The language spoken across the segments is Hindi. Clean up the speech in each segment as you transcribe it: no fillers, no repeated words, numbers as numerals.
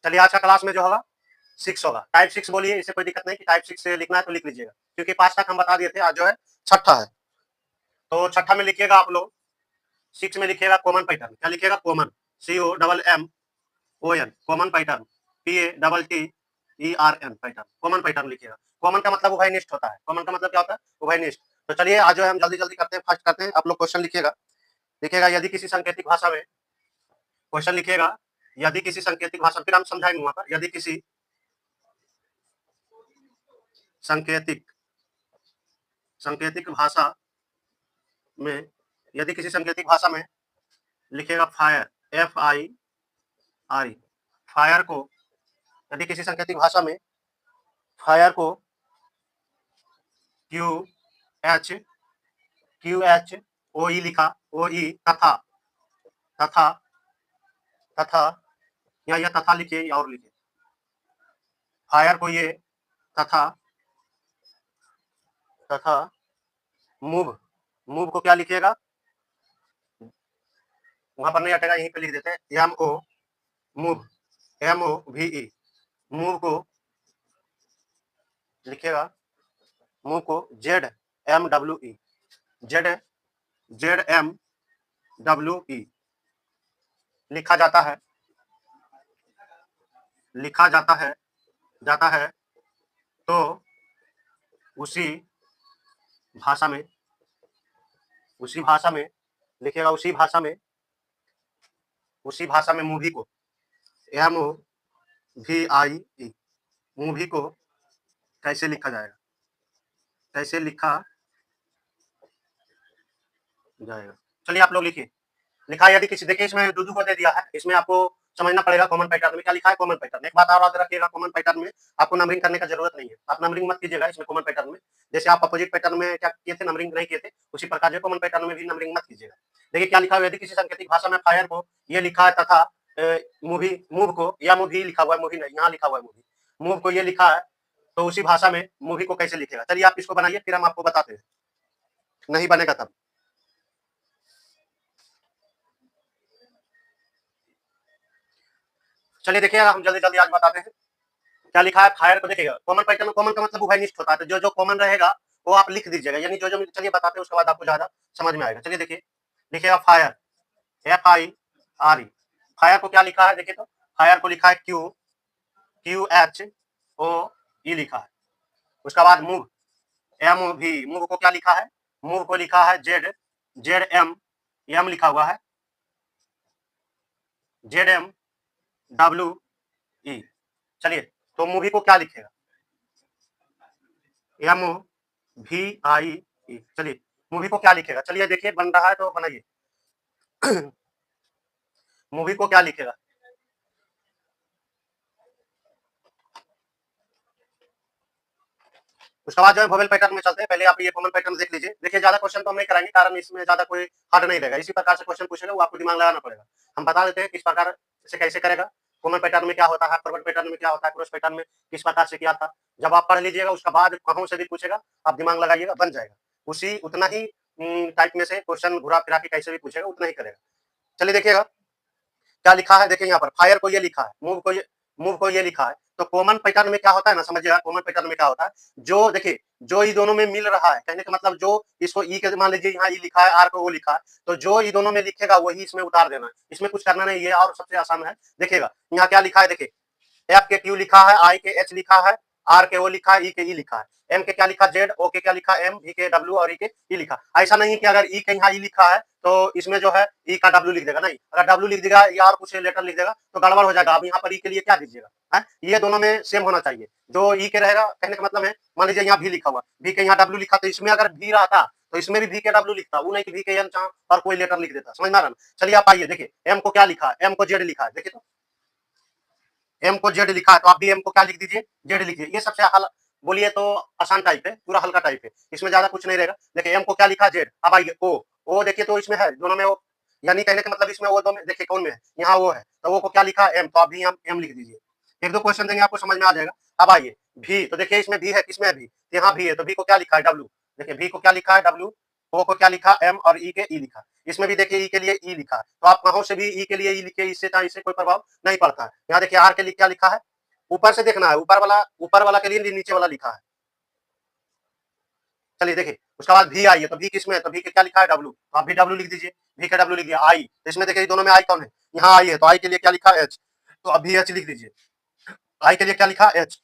चलिए आज का क्लास में जो होगा 6 होगा। टाइप 6 बोलिए, इससे कोई दिक्कत नहीं कि टाइप 6 से लिखना है तो लिख लीजिएगा, क्योंकि 5 तक हम बता दिए थे, आज जो है छठा है। तो छठा में लिखिएगा आप लोग, 6 में लिखिएगा कॉमन पैटर्न। क्या लिखिएगा? Common, COMMON, common pattern, PATTERN pattern, common pattern लिखिएगा। कॉमन का मतलब उभयनिष्ठ होता है। कॉमन का मतलब क्या होता है? उभयनिष्ठ। तो चलिए आज जो है हम जल्दी जल्दी करते हैं, फास्ट करते हैं। आप लोग क्वेश्चन लिखिएगा। लिखिएगा यदि किसी सांकेतिक भाषा में, क्वेश्चन लिखिएगा यदि किसी सांकेतिक भाषा, फिर हम समझाएंगे वहां पर, यदि किसी सांकेतिक भाषा में, यदि किसी सांकेतिक भाषा में लिखिएगा फायर, FIRE, फायर को, यदि किसी सांकेतिक भाषा में फायर को QHOE लिखा, OE, तथा तथा तथा या तथा लिखिए या और लिखिए। फायर को ये तथा मूव को क्या लिखिएगा? वहां पर नहीं हटेगा, यहीं पे लिख देते हैं मूव, MOVE, मूव को लिखिएगा, मूव को ZMWE, ZMWE लिखा जाता है तो उसी भाषा में लिखिएगा, उसी भाषा में मूवी को, MOVIE, मूवी को कैसे लिखा जाएगा? चलिए आप लोग लिखिए। लिखा यदि किसी, देखिए इसमें दूधू को दे दिया है, इसमें आपको समझना पड़ेगा कॉमन पैटर्न में क्या लिखा है। कॉमन पैटर्न, एक बात और याद रखिएगा, कॉमन पैटर्न में आपको नंबरिंग करने का जरूरत नहीं है। आप नंबरिंग मत कीजिएगा इसमें कॉमन पैटर्न में। जैसे आप अपोजिट पैटर्न में क्या किए थे, नंबरिंग नहीं किए थे, उसी प्रकार जो कॉमन पैटर्न में भी नंबरिंग मत कीजिएगा। देखिए क्या लिखा हुआ है, यदि किसी सांकेतिक भाषा में फायर को ये लिखा है तथा मूव को, या मूवी लिखा हुआ है, मूवी नहीं, यहाँ लिखा हुआ है मूवी, मूव को ये लिखा है तो उसी भाषा में मूवी को कैसे लिखेगा? चलिए आप इसको बनाइए, फिर हम आपको बताते हैं। नहीं बनेगा तब। चलिए देखिए हम जल्दी जल्दी आज बताते हैं। क्या लिखा है? फायर को देखिएगा, कॉमन पैटर्न में, कॉमन का मतलब उभयनिष्ठ होता है, तो जो जो कॉमन रहेगा वो आप लिख दीजिएगा, यानी जो जो, चलिए बताते हैं, उसके बाद आपको ज्यादा समझ में आएगा। चलिए देखिए, लिखिएगा फायर, FIRE, फायर को क्या लिखा है? देखिए तो फायर को लिखा है QHOE लिखा है। उसके बाद मूव, MOV, मूव को क्या लिखा है? मूव को लिखा है ZM लिखा हुआ है, ZMWE। चलिए तो मूवी को क्या लिखेगा? MOVIE। चलिए मूवी को क्या लिखेगा? चलिए देखिए बन रहा है तो बनाइए। मूवी को क्या लिखेगा? उसके बाद जो है वोवेल पैटर्न में चलते हैं। पहले आप ये कॉमन पैटर्न देख लीजिए। देखिए ज्यादा क्वेश्चन तो हम नहीं कराएंगे, कारण इसमें ज्यादा कोई हार्ड नहीं रहेगा। इसी प्रकार से क्वेश्चन पूछेगा, वो आपको दिमाग लगाना पड़ेगा। हम बता देते हैं किस प्रकार से कैसे करेगा। कॉमन पैटर्न में क्या होता है, फॉरवर्ड पैटर्न में क्या होता है, क्रॉस पैटर्न में किस प्रकार से किया था, जब आप पढ़ लीजिएगा उसके बाद कहीं से भी पूछेगा, आप दिमाग लगाइएगा, बन जाएगा। उसी उतना ही टाइप में से क्वेश्चन घुरा फिरा के कैसे भी पूछेगा उतना ही करेगा। चलिए देखिएगा क्या लिखा है। देखिए यहाँ पर फायर को ये लिखा है, मूव को ये लिखा है, तो कॉमन पैटर्न में क्या होता है ना, समझिएगा कॉमन पैटर्न में क्या होता है, जो देखिए जो ये दोनों में मिल रहा है, कहने का मतलब जो इसको ई के, मान लीजिए यहाँ ई लिखा है, आर को वो लिखा है, तो जो ये दोनों में लिखेगा वही इसमें उतार देना है। इसमें कुछ करना नहीं, ये और सबसे आसान है। देखिएगा यहाँ क्या लिखा है, देखिए एफ के क्यू लिखा है, आई के एच लिखा है, आर के ओ लिखा है, ई के ई लिखा है, एम के क्या लिखा जेड, ओ के क्या लिखा एम, ई के डब्ल्यू और ई के ई लिखा। ऐसा नहीं कि अगर ई के यहाँ ई लिखा है तो इसमें जो है ई का डब्ल्यू लिख देगा, नहीं, अगर डब्ल्यू लिख देगा या और कुछ लेटर लिख देगा तो गड़बड़ हो जाएगा। अब यहाँ पर ई के लिए क्या दीजिएगा है, ये दोनों में सेम होना चाहिए। जो ई के रहेगा, कहने का मतलब है, मान लीजिए यहाँ भी लिखा हुआ, भी के यहाँ डब्ल्यू लिखा, तो इसमें अगर भी रहता तो इसमें भी भी के डब्ल्यू लिखता, वो नहीं कि भी के एम और कोई लेटर लिख देता। समझ में आ रहा है? चलिए आप आइए, देखिए एम को क्या लिखा है, एम को जेड लिखा है। देखिए तो एम को जेड लिखा है, तो आप भी एम को क्या लिख दीजिए, जेड लिखिए। ये सबसे बोलिए तो आसान टाइप है, पूरा हल्का टाइप है, इसमें ज्यादा कुछ नहीं रहेगा। देखिए एम को क्या लिखा जेड, अब आइए ओ देखिए तो इसमें है दोनों में ओ, यानी कहने का मतलब इसमें वो दो में, देखिए कौन में है, यहाँ वो है, तो वो को क्या लिखा एम, तो आप भी एम लिख दीजिए। एक दो क्वेश्चन देंगे आपको समझ में आ जाएगा। अब आइए भी, तो देखिए इसमें भी है, किसमें है भी, यहाँ भी है, तो भी को क्या लिखा है डब्ल्यू, देखिए भी को क्या लिखा है डब्ल्यू, ओ को क्या लिखा एम और ई के ई लिखा। इसमें भी देखिए ई के लिए ई लिखा है, तो आप कहों से भी ई के लिए ई लिखिए, इससे चाहे इससे कोई प्रभाव नहीं पड़ता है। यहाँ देखिए आर के लिए क्या लिखा है, ऊपर से देखना है, ऊपर वाला के लिए नीचे वाला लिखा है। चलिए देखिए, उसके बाद वी आई है, तो वी किसमें है, तो वी के क्या लिखा है, डब्ल्यू, तो आप भी डब्ल्यू लिख दीजिए, वी का डब्ल्यू लिख दिया। आई, तो इसमें देखिए दोनों में आई कौन है, यहाँ आई है, तो आई के लिए क्या लिखा है, एच, तो अब भी एच लिख दीजिए। आई के लिए क्या लिखा, एच,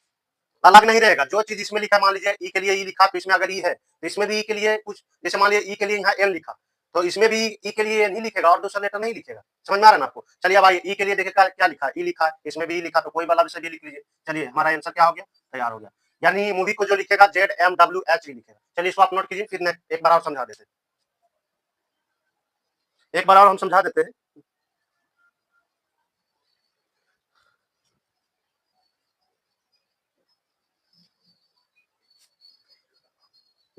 अलग नहीं रहेगा, जो चीज इसमें लिखा, मान लीजिए ई के लिए ई लिखा, तो इसमें अगर ई है तो इसमें भी ई के लिए कुछ, जैसे मान लीजिए ई के लिए यहाँ एन लिखा, तो इसमें भी ई के लिए नहीं लिखेगा और दूसरा लेटर नहीं लिखेगा, समझ में आ रहा है ना आपको। चलिए अब आइए, ई के लिए देखिए क्या लिखा है, ई लिखा है, इसमें भी ई लिखा, तो कोई वाला विषय भी लिख लीजिए। चलिए हमारा आंसर क्या हो गया, तैयार हो गया। यानी मूवी को जो लिखेगा ZMWH ही लिखेगा। चलिए इसको आप नोट कीजिए, फिर एक बार और समझा देते हैं, एक बार और हम समझा देते हैं।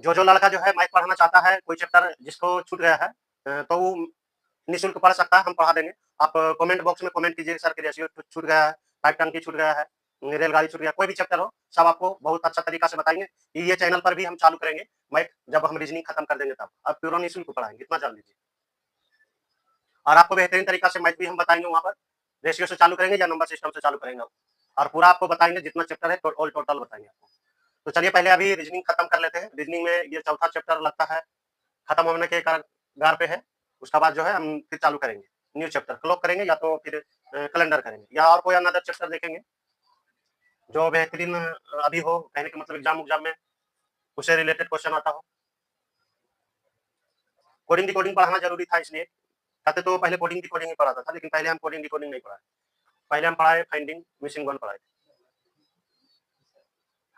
जो लड़का जो है मैथ पढ़ाना चाहता है, कोई चैप्टर जिसको छूट गया है, तो वो निःशुल्क पढ़ सकता है, हम पढ़ा देंगे। आप कमेंट बॉक्स में कमेंट कीजिए, सर के रेशियो छूट गया है, फाइव टन की छूट गया है, रेलगाड़ी छूट गया, कोई भी चैप्टर हो, सब आपको बहुत अच्छा तरीका से बताएंगे। ये चैनल पर भी हम चालू करेंगे मैथ, जब हम रीजनिंग खत्म कर देंगे तब आप पूरा निःशुल्क पढ़ाएंगे, इतना जान लीजिए। और आपको बेहतरीन तरीका से मैथ भी हम बताएंगे, वहाँ पर रेशियो से चालू करेंगे या नंबर सिस्टम से चालू करेंगे, और पूरा आपको बताएंगे, जितना चैप्टर है ऑल टोटल बताएंगे आपको। तो चलिए पहले अभी रीजनिंग खत्म कर लेते हैं। रीजनिंग में ये चौथा चैप्टर लगता है खत्म होने के कगार पे है। उसके बाद जो है हम फिर चालू करेंगे न्यू चैप्टर, क्लॉक करेंगे या तो फिर कैलेंडर करेंगे, या और कोई अनदर चैप्टर देखेंगे जो बेहतरीन अभी हो, कहने का मतलब एग्जाम में उससे रिलेटेड क्वेश्चन आता हो। कोडिंग डिकोडिंग पढ़ाना जरूरी था, इसलिए कहते तो पहले कोडिंग डिकोडिंग ही पढ़ाता था, लेकिन पहले हम कोडिंग डिकोडिंग नहीं पढ़ाए, पहले हम पढ़ाए फाइंडिंग मिसिंग वन पढ़ाए।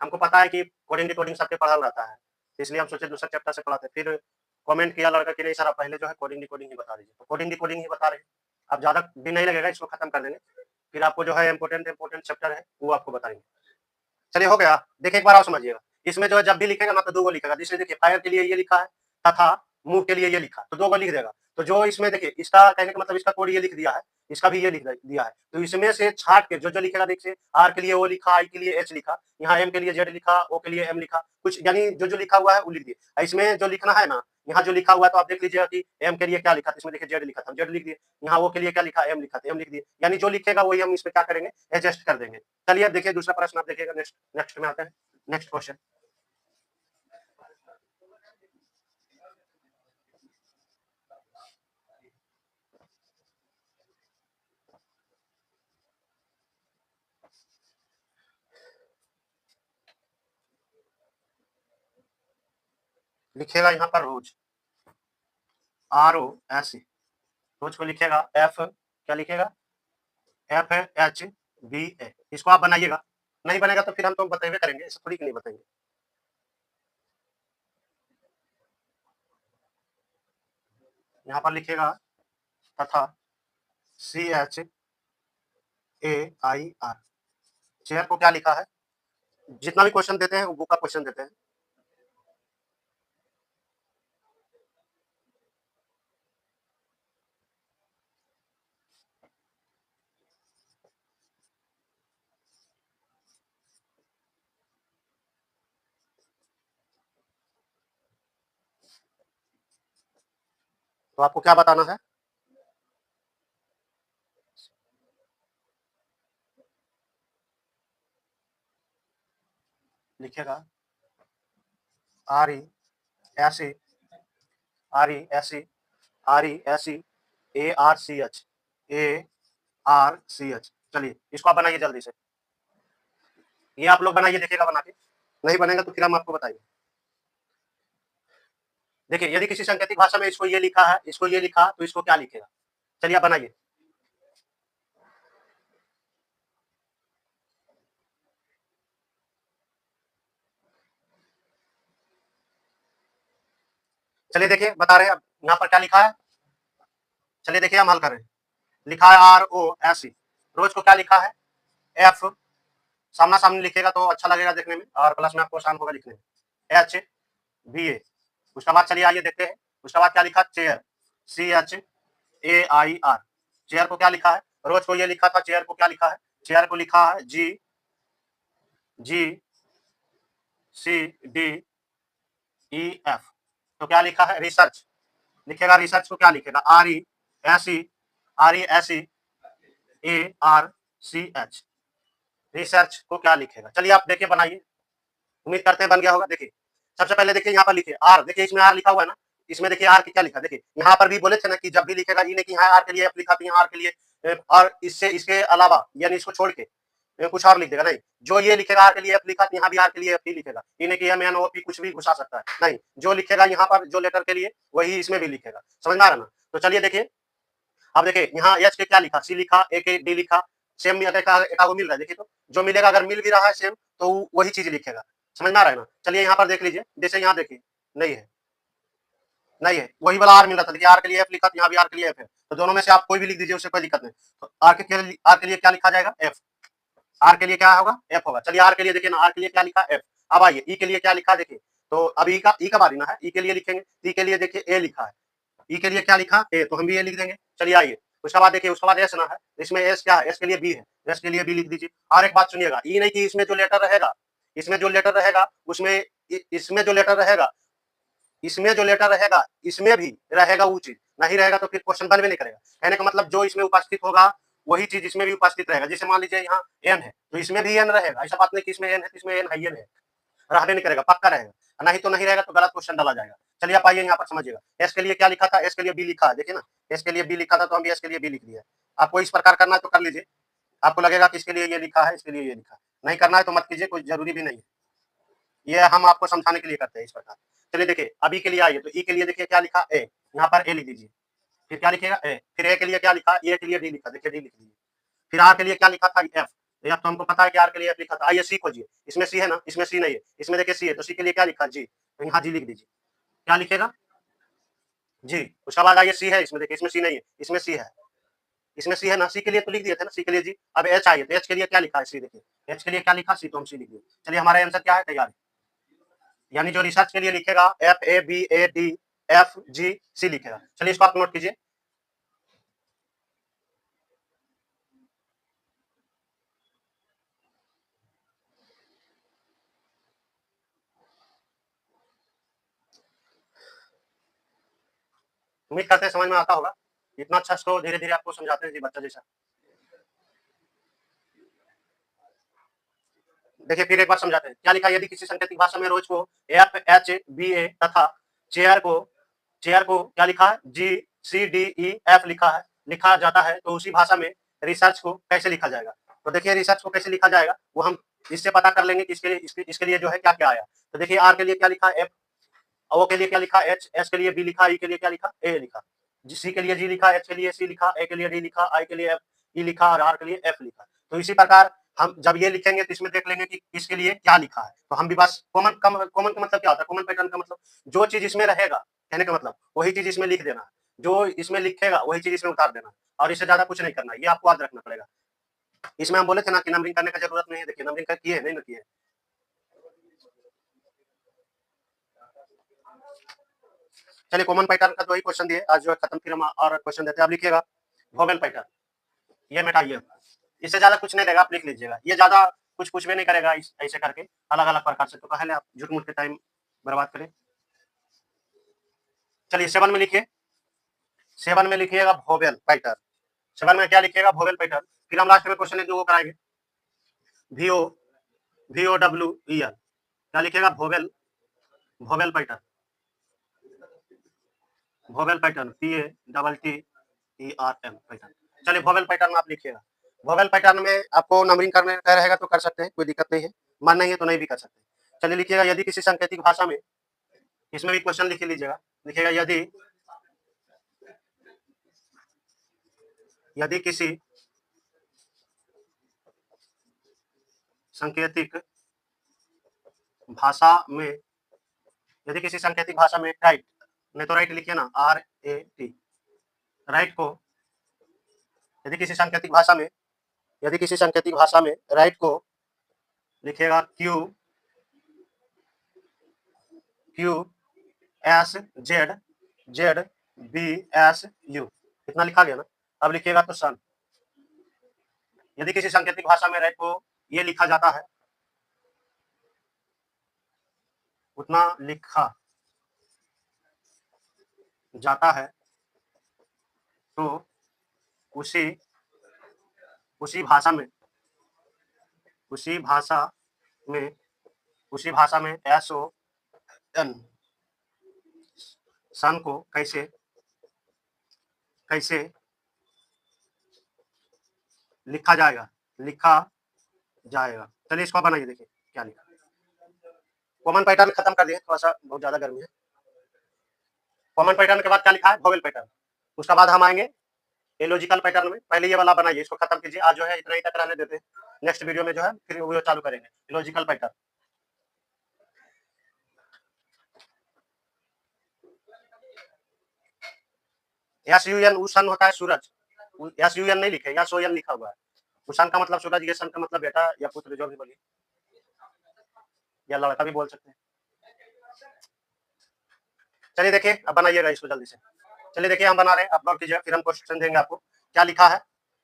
हमको पता है कि कोडिंग डिकोडिंग सबके पढ़ा रहता है, इसलिए हम सोचे दूसरा चैप्टर से पढ़ाते। फिर कमेंट किया लड़का कि नहीं सर, आप पहले जो है कोडिंग डिकोडिंग ही बता दीजिए, तो कोडिंग डिकोडिंग ही बता रहे हैं। अब ज़्यादा दिन नहीं लगेगा, इसको खत्म कर देंगे, फिर आपको जो है इम्पोर्टेंट चैप्टर है वो आपको बताएंगे। चलिए हो गया, देखिए एक बार और समझिएगा। इसमें जो है जब भी लिखेगा ना तो दो गो लिखेगा, जैसे देखिए फायर के लिए ये लिखा है तथा मूव के लिए ये लिखा, तो दो गो लिख देगा। तो जो इसमें देखिए, इसका कहने का मतलब इसका कोड ये लिख दिया है, इसका भी ये लिख दिया है, तो इसमें से छाट के जो लिखेगा, देखिए आर के लिए ओ लिखा, आई के लिए एच लिखा, यहाँ एम के लिए जेड लिखा, ओ के लिए एम लिखा, कुछ यानी जो लिखा हुआ है वो लिख दिए। इसमें जो लिखना है ना, यहाँ जो लिखा हुआ है तो आप देख लीजिएगा कि एम के लिए क्या लिखा था, इसमें देखिए जेड लिखा था, जेड लिख दिए। यहाँ ओ के लिए क्या लिखा, एम लिखा था, एम लिख दिए। यानी जो लिखेगा वही हम इसमें क्या करेंगे, एडजस्ट कर देंगे। चलिए अब देखिए दूसरा प्रश्न आप देखिएगा, नेक्स्ट में आते हैं, नेक्स्ट क्वेश्चन। लिखेगा यहाँ पर रोज, ROS, रोज को लिखेगा एफ, क्या लिखेगा, FHBA। इसको आप बनाइएगा, नहीं बनेगा तो फिर हम तो बताइए करेंगे, ऐसा थोड़ी कि नहीं बताएंगे। यहाँ पर लिखेगा तथा CHAIR, चेयर को क्या लिखा है, जितना भी क्वेश्चन देते हैं वो बुक का क्वेश्चन देते हैं। तो आपको क्या बताना है, लिखेगा RESE, RESE, RESE, ARCH, चलिए इसको आप बनाइए जल्दी से, ये आप लोग बनाइए, देखिएगा बना के, नहीं बनेगा तो फिर हम आपको बताएंगे। देखिए यदि किसी सांकेतिक भाषा में इसको ये लिखा है, इसको ये लिखा, तो इसको क्या लिखेगा, चलिए आप बनाइए। चलिए देखिए बता रहे हैं अब यहाँ पर क्या लिखा है, चलिए देखिए हम हल कर रहे हैं। लिखा है ROSE, रोज को क्या लिखा है, F, सामना सामने लिखेगा तो अच्छा लगेगा देखने में, और प्लस में आपको आसान होगा लिखने में, HBA। उसके बाद चलिए आइए देखते हैं, उसके बाद क्या लिखा, चेयर, CHAIR, चेयर को क्या लिखा है, रोज को ये लिखा था, चेयर को क्या लिखा है, चेयर को लिखा है GCDEF, तो क्या लिखा है, रिसर्च, लिखेगा रिसर्च को क्या लिखेगा, RESEARCH, रिसर्च को क्या लिखेगा। चलिए आप देखिए बनाइए, उम्मीद करते हैं बन गया होगा। देखिए सबसे पहले देखिए यहाँ पर लिखिए आर, देखिए इसमें आर लिखा हुआ है ना, इसमें देखिए आर की क्या लिखा, देखिए यहाँ पर भी बोले थे ना कि जब भी लिखेगा ये नहीं कि यहाँ आर के लिए एफ लिखा, तो यहाँ आर के लिए और इससे इसके अलावा यानी इसको छोड़ के कुछ और लिख देगा, नहीं। जो ये लिखेगा आर के लिए एफ लिखा, तो यहाँ भी आर के लिए एफ ही लिखेगा, ये नहीं कि एम एन ओ पी कुछ भी घुसा सकता है, नहीं। जो लिखेगा यहाँ पर जो लेटर के लिए वही इसमें भी लिखेगा, समझ में आ रहा ना। तो चलिए देखिए, अब देखिए यहाँ एच के क्या लिखा, सी लिखा, ए के डी लिखा, सेम एक मिल रहा है, देखिए तो जो मिलेगा अगर मिल भी रहा है सेम तो वही चीज लिखेगा, समझ में आ रहा है ना। चलिए यहाँ पर देख लीजिए, जैसे यहाँ देखिए नहीं है, नहीं है, वही वाला आर मिल रहा था, देखिए आर के लिए एफ लिखा, यहाँ भी आर के लिए एफ है, तो दोनों में से आप कोई भी लिख दीजिए, उससे कोई दिक्कत नहीं। तो आर के लिए क्या लिखा जाएगा, एफ। आर के लिए क्या होगा, एफ होगा। चलिए आर के लिए देखिए ना, आर के लिए क्या लिखा, एफ। अब आइए ई के लिए क्या लिखा, देखिए तो अब ई का बारी ना है, ई के लिए लिखेंगे, ई के लिए देखिए ए लिखा है, ई के लिए क्या लिखा, ए, तो हम भी ए लिख देंगे। चलिए आइए उसके बाद देखिए, उसके बाद एस ना है, इसमें एस क्या है, एस के लिए बी है, एस के लिए बी लिख दीजिए। और एक बात सुनिएगा, ई नहीं कि इसमें जो लेटर रहेगा, इसमें जो लेटर रहेगा उसमें, इसमें जो लेटर रहेगा, इसमें जो लेटर रहेगा इसमें भी रहेगा वो चीज, नहीं रहेगा तो फिर क्वेश्चन बन भी नहीं करेगा। कहने का मतलब जो इसमें उपस्थित होगा वही चीज इसमें भी उपस्थित रहेगा। जैसे मान लीजिए यहाँ एन है तो इसमें भी एन रहेगा, ऐसा बात नहीं कि इसमें एन है तो इसमें एन है, ये नहीं रहने नहीं करेगा, पक्का रहेगा, नहीं तो नहीं रहेगा तो गलत क्वेश्चन डाला जाएगा। चलिए आप आइए यहाँ पर समझिएगा, एस के लिए क्या लिखा था, एस के लिए बी लिखा है, देखिए ना, एस के लिए बी लिखा था तो हम भी एस के लिए बी लिख दिया। आपको इस प्रकार करना है तो कर लीजिए, आपको लगेगा कि इसके लिए ये लिखा है, इसके लिए ये लिखा है, नहीं करना है तो मत कीजिए, कोई जरूरी भी नहीं है, ये हम आपको समझाने के लिए करते हैं इस प्रकार। चलिए देखिए अब ई के लिए आइए, तो ई के लिए देखिए क्या लिखा, ए, यहाँ पर ए लिख दीजिए, फिर क्या लिखेगा, ए, फिर ए के लिए क्या लिखा, ए के लिए डी लिखा, देखिए डी लिख लीजिए। फिर आर के लिए क्या लिखा था, एफ, एफ तो हमको पता है कि आर के लिए एफ लिखा था। आइए सी खोजिए, इसमें सी है ना, इसमें सी नहीं है, इसमें देखिए सी है, तो सी के लिए क्या लिखा, जी, तो यहाँ जी लिख दीजिए, क्या लिखेगा, जी। उसके बाद आइए सी है, इसमें देखिए इसमें सी नहीं है, इसमें सी है, इसमें सी है ना, सी के लिए तो लिख दिए थे ना, सी के लिए जी। अब एच आइए, तो एच के लिए क्या लिखा है, सी, देखिए एच के लिए क्या लिखा, सी, तो हम सी लिख दिए। चलिए हमारा आंसर क्या है, तैयार, यानी जो रिसर्च के लिए लिखेगा F A B A D F G C लिखेगा। चलिए इसको आप नोट कीजिए। उम्मीद करते हैं समझ में आता होगा, इतना अच्छा इसको धीरे धीरे आपको समझाते हैं जी, बच्चा जैसा। देखिए फिर एक बार समझाते हैं, क्या लिखा, यदि किसी सांकेतिक भाषा में रोज को एफ एच बी ए तथा चेयर को क्या लिखा है, जी सी डी ई एफ लिखा जाता है, तो उसी भाषा में रिसर्च को कैसे लिखा जाएगा। तो देखिए रिसर्च को कैसे लिखा जाएगा वो हम इससे पता कर लेंगे कि इसके लिए जो है क्या क्या आया। तो देखिए आर के लिए क्या लिखा, एफ, ओ के लिए क्या लिखा, एच, एस के लिए बी लिखा, ई के लिए क्या लिखा, ए लिखा, सी के लिए जी लिखा, एच के लिए सी लिखा, ए के लिए डी लिखा, आई के लिए एफ ई लिखा और आर के लिए एफ लिखा। तो इसी प्रकार हम जब ये लिखेंगे तो इसमें देख लेंगे कि इसके लिए क्या लिखा है, तो हम भी बस कॉमन का मतलब क्या होता है, कॉमन पैटर्न का मतलब जो चीज इसमें रहेगा, कहने का मतलब वही चीज इसमें लिख देना है, जो इसमें लिखेगा वही चीज इसमें उतार देना, और इससे ज्यादा कुछ नहीं करना, ये आपको याद रखना पड़ेगा। इसमें हम बोले थे ना कि नंबरिंग करने का जरूरत नहीं है, देखिए नंबरिंग किए नहीं ना किए। चलिए कॉमन पैटर्न का तो वही क्वेश्चन दिए आज जो है खत्म, फिर हम और क्वेश्चन देते हैं। आप लिखिएगा वोवेल पैटर्न, ये मिटाइए, इससे ज्यादा कुछ नहीं रहेगा, आप लिख लीजिएगा, ये ज्यादा कुछ कुछ भी नहीं करेगा ऐसे करके अलग अलग प्रकार से, तो पहले आप झूठ मूठ के टाइम बर्बाद करें। चलिए सेवन में लिखिए, सेवन में लिखिएगा वोवेल पैटर्न, सेवन में क्या लिखिएगा, वोवेल पैटर्न। फिर हम लास्ट में क्वेश्चन जो वो कराएंगे, V O V O W E L, क्या लिखिएगा, vowel vowel pattern, vowel pattern P A double T E R M pattern. चलिए वोवेल पैटर्न आप लिखिएगा, वोवेल पैटर्न में आपको नंबरिंग करने का रहेगा तो कर सकते हैं, कोई दिक्कत नहीं है, मन नहीं है तो नहीं भी कर सकते। चलिए लिखिएगा, यदि किसी सांकेतिक भाषा में, इसमें भी क्वेश्चन लिख लीजिएगा, लिखिएगा यदि यदि किसी सांकेतिक भाषा में, यदि किसी सांकेतिक भाषा में राइट, नहीं तो राइट लिखिए ना, आर ए टी, राइट को, यदि किसी सांकेतिक भाषा में, यदि किसी सांकेतिक भाषा में राइट को लिखिएगा Q Q S Z Z B S U, इतना लिखा गया ना। अब लिखिएगा तो सन, यदि किसी सांकेतिक भाषा में राइट को ये लिखा जाता है, उतना लिखा जाता है तो उसी उसी भाषा में उसी भाषा में उसी भाषा में एस ओ एन सन को कैसे कैसे लिखा जाएगा। चलिए इसको बनाइए, देखिए क्या लिखा। कॉमन पैटर्न खत्म कर दिए, थोड़ा सा बहुत ज्यादा गर्मी है। कॉमन पैटर्न के बाद क्या लिखा है, वोवेल पैटर्न। उसका बाद हम आएंगे एलॉजिकल पैटर्न में। पहले ये वाला बनाइए, इसको खत्म कीजिए। आज जो है इतना ही तक रहने देते हैं, नेक्स्ट वीडियो में जो है फिर वो चालू करेंगे एलॉजिकल पैटर्न। एस यू एन उसन होता है सूरज, एस यू एन नहीं लिखे, एस ओ एन लिखा हुआ है। उसन का मतलब सूरज, ये सन का मतलब बेटा या पुत्र, जो भी बोलिए, या लड़का भी बोल सकते हैं। चलिए देखिए, अब बनाइएगा इसको जल्दी से। चलिए देखिए हम बना रहे हैं, आप नोट कीजिए, फिर हम क्वेश्चन देंगे आपको क्या लिखा है।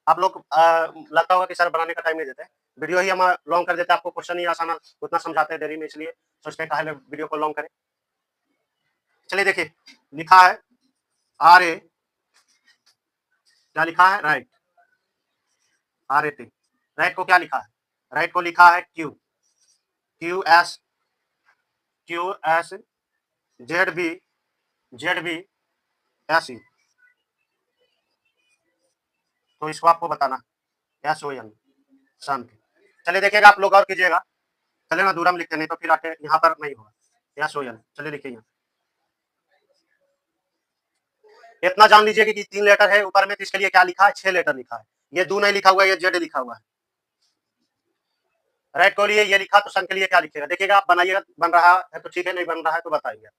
आप लोग लगता होगा कि सर बनाने का टाइम नहीं देते, वीडियो ही हम लॉन्ग कर देते हैं, आपको क्वेश्चन ही आसान उतना समझाते हैं देरी में, इसलिए सोचते हैं पहले वीडियो को लॉन्ग करें। चलिए देखिए लिखा है आर ए, क्या लिखा है, right, R A T. Right को क्या लिखा है, राइट को लिखा है Q, Q S Z B S E. तो इसको आपको बताना एस ओ एन सन। चलिए देखिएगा, आप लोग और कीजिएगा। चले ना दूर हम लिखते, नहीं तो फिर आके यहाँ पर नहीं होगा एस ओ एन। चलिए लिखिए यहाँ, इतना जान लीजिए कि 3 लेटर है ऊपर में, तो इसके लिए क्या लिखा है, 6 लेटर लिखा है। ये दो नहीं लिखा हुआ है, ये जेड लिखा हुआ है। राइट को लिए ये लिखा, तो सन के लिए क्या लिखेगा, देखिएगा आप बनाइएगा। बन रहा है तो ठीक है, नहीं बन रहा है तो बताइए।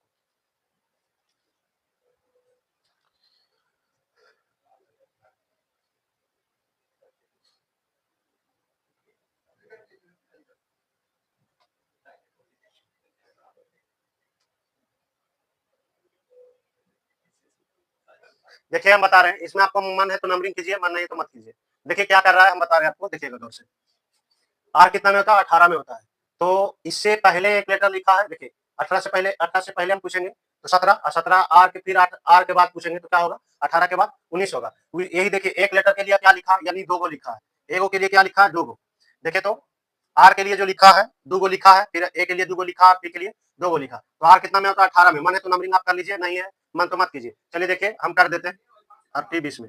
देखिए हम बता रहे हैं, इसमें आपको मन है तो नंबरिंग कीजिए, मन नहीं तो मत कीजिए। देखिए क्या कर रहा है, हम बता रहे हैं आपको, देखिएगा गौर से। आर कितना में होता है, 18 में होता है। तो इससे पहले एक लेटर लिखा है, देखिए 18 से पहले हम पूछेंगे तो 17, और 17 आर के, फिर आर के बाद पूछेंगे तो क्या होगा, 18 के बाद 19 होगा। यही देखिए एक लेटर के लिए क्या लिखा, यानी 2 गो लिखा है, एगो के लिए क्या लिखा है, 2 गो। देखे तो आर के लिए जो लिखा है 2 गो लिखा है, फिर ए के लिए 2 गो लिखा है, पी के लिए 2 गो लिखा। तो आर कितना में होता है, 18 में। मन है तो नंबरिंग आप कर लीजिए, नहीं है मन तो मत कीजिए। चलिए देखिए हम कर देते हैं, और टी 20 में।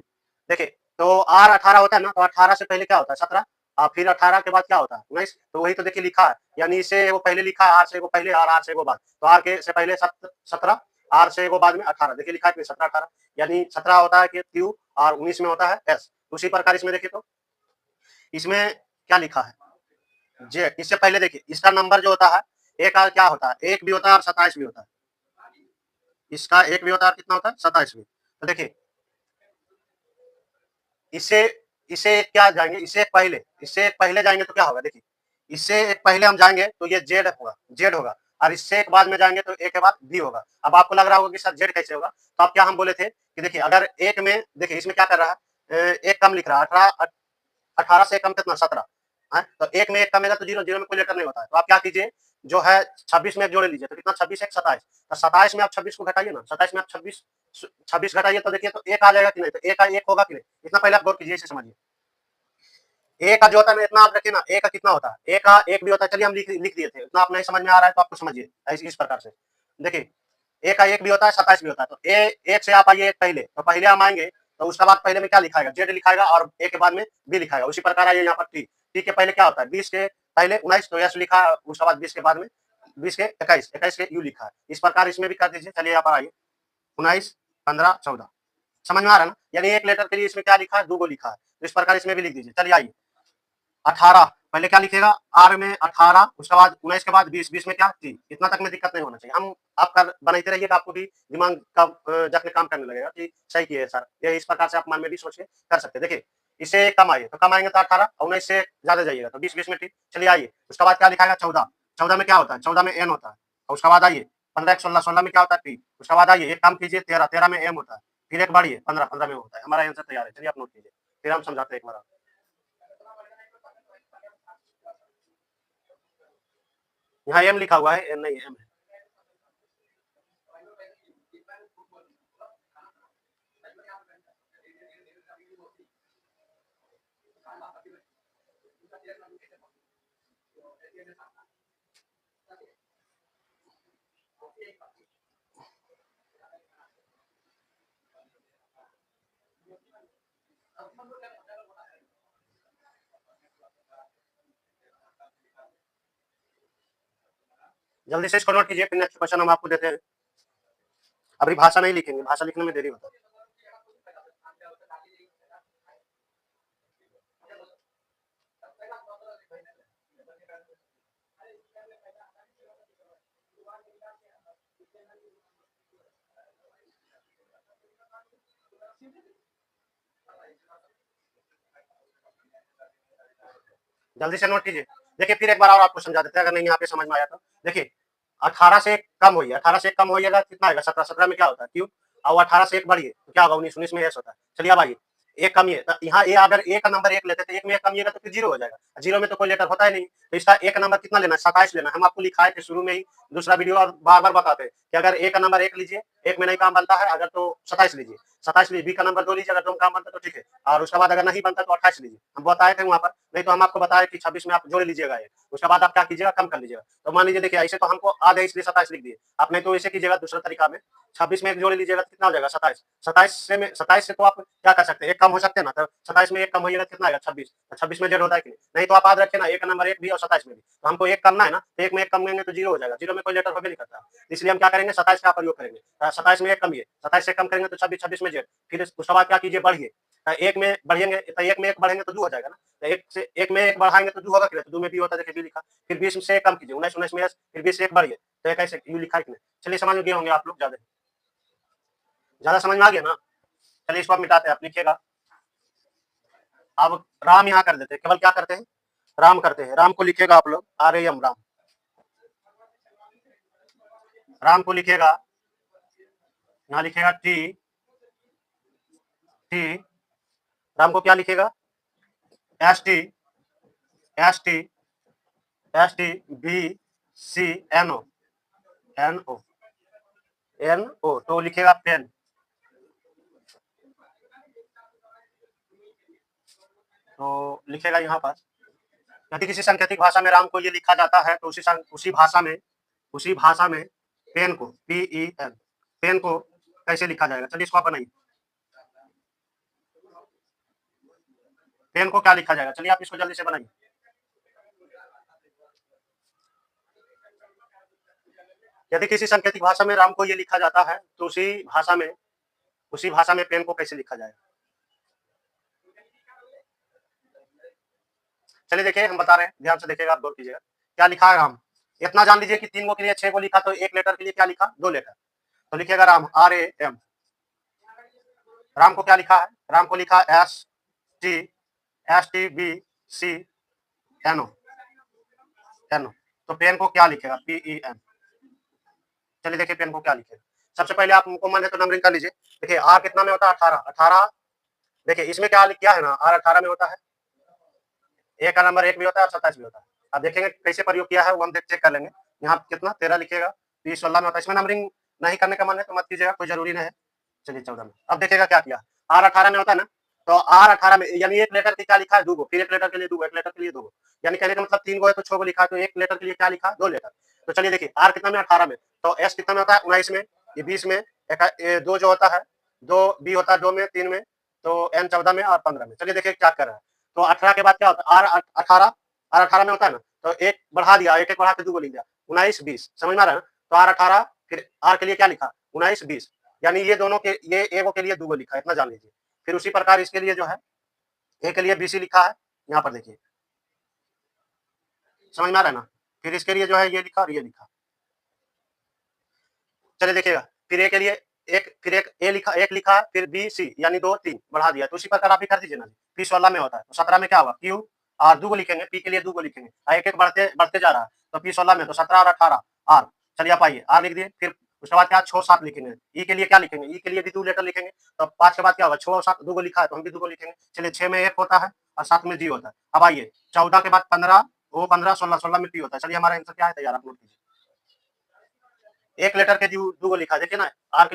देखिए तो आर 18 होता है ना, तो 18 से पहले क्या होता है, 17, और फिर 18 के बाद क्या होता है, 19। तो वही तो देखिए लिखा है, यानी इसे वो पहले लिखा है, आर से वो पहले और आर से वो बाद। तो आर के से पहले 17, आर से वो बाद में 18। देखिए लिखा है 17 18, यानी 17 होता है कि क्यू, और 19 में होता है एस। उसी प्रकार इसमें देखिए तो इसमें क्या लिखा है, जे। इससे पहले देखिए इसका नंबर जो होता है, एक क्या होता है, एक भी होता है और 27 भी होता है। इसका एक भी होता है, कितना होता है, 27 भी। तो देखिए इसे इसे क्या जाएंगे, इससे एक पहले जाएंगे तो क्या होगा, देखिए इससे एक पहले हम जाएंगे तो ये जेड होगा, और इससे एक बाद में जाएंगे तो ए के बाद बी होगा। अब आपको लग रहा होगा कि सर जेड कैसे होगा, तो आप क्या हम बोले थे कि देखिए अगर एक में, देखिए इसमें क्या कर रहा है, एक कम लिख रहा है, 18 से कम कितना, 17 है। तो एक में एक कमेगा तो जीरो, जीरो में कोई लेटर नहीं होता है। तो आप क्या कीजिए, जो है 26 में एक जोड़े लीजिए, तो कितना, 26 एक 27। तो 27 में आप 26 को घटाइए ना, 27 में आप 26 घटाइए, तो देखिए तो एक आ जाएगा कि नहीं, तो एक का एक होगा कि नहीं, इतना पहले आप गौर कीजिए, इसे समझिए। ए का जो होता है इतना आप रखिए ना, ए का कितना होता है, ए का एक भी होता है। चलिए हम लिख दिए थे, इतना आप नहीं समझ में आ रहा है तो आपको समझिए इस प्रकार से। देखिए ए का एक भी होता है, 27 भी होता है। तो ए एक से आप आइए पहले, तो पहले हम आएंगे तो उसका बाद पहले में क्या लिखाएगा, जेड लिखाएगा, और ए के बाद में बी लिखाएगा। उसी प्रकार आइए यहाँ पर टी, टी के पहले क्या होता है, 20 के पहले 19, तो एस लिखा, उसके बाद 20 के बाद में 20 के 21, 21 के यू लिखा है। इस प्रकार इसमें भी कर दीजिए। चलिए यहाँ पर आइए, 19 15 14, समझ में आ रहा है ना, यानी एक लेटर के लिए इसमें क्या लिखा है, 2 गो लिखा है। तो इस प्रकार इसमें भी लिख दीजिए। चलिए आइए 18 पहले क्या लिखेगा, आर में 18, उसके बाद 19 के बाद 20, 20 में क्या टी। इतना तक में दिक्कत नहीं होना चाहिए। हम आप कर बनाते रहिएगा, आपको भी दिमाग का जाके काम करने लगेगा कि सही किए सर, ये इस प्रकार से आप मन में भी सोच के कर सकते हैं। देखिए इसे कम आइए, तो कम आएंगे तो 18, 19 से ज्यादा जाइएगा तो 20, 20 में टी। चलिए आइए, उसके बाद क्या लिखाएगा, 14, 14 में क्या होता है, 14 में एन होता है। और उसके बाद आइए 15 एक 16, 16 में क्या होता है टी। उसके बाद आइए एक काम कीजिए, 13, 13 में एम होता है। फिर एक बढ़िए 15, 15 में होता है। हमारा आंसर तैयार है। चलिए आप नोट कीजिए, फिर हम समझाते हैं एक बार। यहाँ एम लिखा हुआ है, एन नहीं, एम है। जल्दी से इसको नोट कीजिए, फिर नेक्स्ट क्वेश्चन हम आपको देते हैं। अभी भाषा नहीं लिखेंगे, भाषा लिखने में देरी होता है। जल्दी से नोट कीजिए। देखिए फिर एक बार और आपको समझा देते हैं, अगर नहीं यहाँ पे समझ में आया तो। देखिए 18 से कम होइए, 18 से कम होइएगा कितना आएगा? 17, 17 में क्या होता है क्यों, और 18 से एक बढ़िए तो क्या होगा? 19, 19 में एस होता है। चलिए अब आइए, एक कमिए तो यहाँ ए, अगर ए का नंबर एक लेते तो एक में एक कमिएगा तो फिर जीरो हो जाएगा। जीरो में तो कोई लेटर होता ही नहीं, तो इसका एक नंबर कितना लेना है? 27 लेना है। हम आपको लिखाए थे शुरू में ही, दूसरा वीडियो और बार बार बताते हैं कि अगर ए का नंबर एक लीजिए, एक में नहीं काम बनता है, अगर तो 27 लीजिए, 27 लीजिए। बी का नंबर 2 लीजिए, अगर 2 में काम बनता है तो ठीक है, और उसके बाद अगर नहीं बनता तो 28 लीजिए। हम बताए थे वहां पर, नहीं तो हम आपको बताए कि 26 में आप जोड़ लीजिएगा ये, उसके बाद आप क्या कीजिएगा? कम कर लीजिएगा। तो मान लीजिए देखिए ऐसे तो हमको आ गए इसलिए 27 लिख दिए, आप नहीं तो ऐसे कीजिएगा दूसरा तरीका में, 26 में एक जोड़ लीजिएगा तो कितना हो जाएगा? 27। 27 से तो आप क्या कर सकते हैं? एक कम हो सकते हैं ना, तो 27 में एक कम होइएगा कितना आएगा? 26। 26 में जेड होता है कि नहीं तो आप याद रखें ना, एक नंबर एक भी और 27 में भी, तो हमको एक करना है ना, तो एक में एक कम करेंगे तो जीरो हो जाएगा। जीरो में कोई लेटर होकर नहीं करता, इसलिए हम क्या करेंगे? 27 का प्रयोग करेंगे। 27 में एक कमिए, 27 से कम करेंगे तो 26, 26 में जेड, फिर उसके बाद क्या कीजिए? बढ़िए। एक में बढ़ेंगे तो एक में एक बढ़ेंगे तो 2 हो जाएगा ना, तो एक से एक में एक बढ़ाएंगे तो 2 होगा कि नहीं? तो 2 में भी होता है, देखिए बी लिखा। फिर 20 से कम कीजिए, 19, 19 में एस, फिर 20 से एक बढ़िए, तो एक ऐसे यू लिखा है कि नहीं? चलिए समझ में गए होंगे आप लोग, ज्यादा ज्यादा समझ में आ गया ना? चलिए इसको आप मिटाते हैं, आप लिखिएगा। अब राम यहाँ कर देते हैं, केवल क्या करते हैं? राम करते हैं। राम को लिखिएगा आप लोग, R A M, Ram. Ram को लिखिएगा, यहाँ लिखिएगा टी, टी। राम को क्या लिखिएगा? S T, S T, S T B C N O, N O, N O. तो लिखिएगा पेन, तो लिखेगा यहाँ पर। यदि किसी सांकेतिक भाषा में राम को ये लिखा जाता है तो उसी भाषा में पेन को, पी ई एन, पेन को कैसे लिखा जाएगा? चलिए इसको आप बनाइए। पेन को क्या लिखा जाएगा? चलिए आप इसको जल्दी से बनाइए। यदि किसी सांकेतिक भाषा में राम को ये लिखा जाता है तो उसी भाषा में पेन को कैसे लिखा जाएगा? चलिए देखिए हम बता रहे हैं, ध्यान से देखिएगा, आप गौर कीजिएगा। क्या लिखा है? राम। इतना जान लीजिए कि 3 गो के लिए 6 गो लिखा, तो एक लेटर के लिए क्या लिखा? 2 लेटर। तो लिखिएगा Ram, R A M. Ram को क्या लिखा है? राम को लिखा T, S T B C N O, N O. तो पेन को क्या लिखेगा? P E N. चलिए देखिए पेन को क्या लिखेगा। सबसे पहले आप उनको मन है तो नंबरिंग कर लीजिए। देखिए आर कितना में होता है? 18, 18। देखिए इसमें क्या है ना, आर 18 में होता है, ए का नंबर एक भी होता है और 27 भी होता है। अब देखेंगे कैसे प्रयोग किया है, वो हम चेक कर लेंगे। यहाँ कितना 13 लिखिएगा, 20, 16 में होता है। इसमें नंबरिंग नहीं करने का मन है तो मत कीजिएगा, कोई जरूरी नहीं है। चलिए 14 में। अब देखिएगा क्या किया, आर 18 में होता है ना, तो आर 18 में यानी एक लेटर की क्या लिखा है? 2 गो, फिर एक लेटर के लिए 2 गो, एक लेटर के लिए 2 गो, यानी कहने का मतलब 3 गो है तो 6 गो लिखा है, तो एक लेटर के लिए क्या लिखा? 2 लेटर। तो चलिए देखिए आर कितना में? 18 में। तो एस कितना में होता है? 19 में, ये 20 में, दो जो होता है, 2 बी होता है 2 में, 3 में, तो एन 14 में और 15 में। चलिए देखिए क्या कर रहा है। तो 18 के बाद क्या होता है? आर 18, आर 18 में होता है ना, तो एक बढ़ा दिया, एक एक बढ़ा के 2 गो लिख दिया, 19, 20। समझ में आ रहा है? तो आर 18, फिर आर के लिए क्या लिखा? 19, 20, यानी ये दोनों के, ये एगो के लिए 2 गो लिखा है, इतना जान लीजिए। फिर उसी प्रकार इसके लिए जो है, ए के लिए बीसी लिखा है, यहाँ पर देखिए, समझ में आ रहा है ना? फिर इसके लिए जो है ये लिखा और ये लिखा। चलिए देखिएगा, फिर ए के लिए फिर एक ए लिखा, एक लिखा, फिर बी सी, यानी 2, 3 बढ़ा दिया। तो उसी प्रकार आप भी कर दीजिए ना। पी 16 में होता है, तो 17 में क्या होगा? क्यू, और 2 गो लिखेंगे, पी के लिए 2 गो लिखेंगे, एक एक बढ़ते बढ़ते जा रहा है। तो पी 16 में तो 17 और 18 आर। चलिए आप आइए, आर लिख दिए। फिर उसके बाद क्या? 6, 7 लिखेंगे। ई के लिए क्या लिखेंगे? ई के लिए भी 2 लेटर लिखेंगे। तो 5 के बाद क्या होगा? 6 और 7, 2 गो लिखा है तो हम भी 2 गो लिखेंगे। चलिए 6 में 1 होता है और 7 में जी होता है। अब आइए 14 के बाद 15, वो 15, 16, 16 में पी होता है। चलिए हमारा आंसर क्या है? तैयार, आप नोट कीजिए। एक लेटर के 2 गो लिखा, देखिए ना, आर के